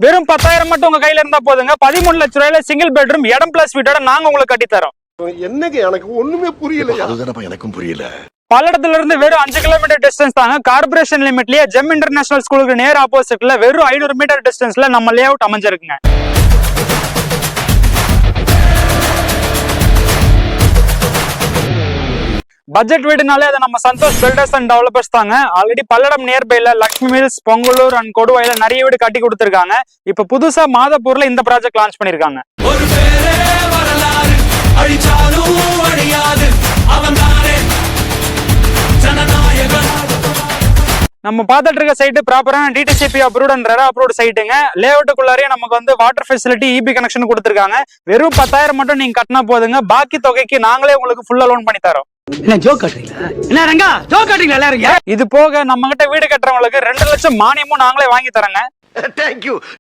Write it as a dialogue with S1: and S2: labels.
S1: வெறும் 10,000 மட்டும் உங்க கையில இருந்தா போதுங்க. 13 லட்சம் ரூபாயில சிங்கிள் பெட்ரூம் இடம் பிளஸ் வீட்டோட நாங்க உங்களுக்கு கட்டி தரோம்.
S2: என்னங்க எனக்கு ஒண்ணுமே புரியல.
S3: அதுதானப்பா எனக்கும் புரியல.
S1: பல்லடத்துல இருந்து வெறும் 5 கிலோமீட்டர் டிஸ்டன்ஸ் தாங்க. கார்பரேஷன் லிமிட்லயே ஜெம் இன்டர்நேஷனல் ஸ்கூலுக்கு நேர் ஆப்போசிட்ல வெறும் 500 மீட்டர் டிஸ்டன்ஸ்ல நம்ம லே அவுட் அமைஞ்சிருக்குங்க. பட்ஜெட் வீடுனாலே அது நம்ம சந்தோஷ் பில்டர்ஸ் அண்ட் டெவலப்பர்ஸ் தாங்க. ஆல்ரெடி பல்லடம் நியர்பைல லக்ஷ்மி மில்ஸ், பொங்கலூர் அண்ட் கொடுவாயில நிறைய வீடு கட்டி கொடுத்திருக்காங்க. இப்ப புதுசா மாதப்பூர்ல இந்த ப்ராஜெக்ட் லான்ச் பண்ணிருக்காங்க. நம்ம பார்த்துட்டு இருக்க சைட்டு ப்ராப்பரான DTCP approved and RERA approved சைட்டுங்க. லே அவுட்டுக்குள்ளாரே நமக்கு வந்து வாட்டர் ஃபெசிலிட்டி, இபி கனெக்ஷன் கொடுத்துருக்காங்க. வெறும் 10,000 மட்டும் நீங்க கட்டினா போதுங்க. பாக்கி தொகைக்கு நாங்களே உங்களுக்கு ஃபுல்லா லோன் பண்ணி தரோம்.
S4: என்ன ஜோக் காட்டுறீங்களா? என்ன ரங்கா ஜோக் காட்டுறீங்களா எல்லாரும்?
S1: இது போக நம்ம கிட்ட வீடு கட்டுறவங்களுக்கு 2 லட்சம் மானியமும் நாங்களே வாங்கி தரங்க.
S2: தேங்க்யூ.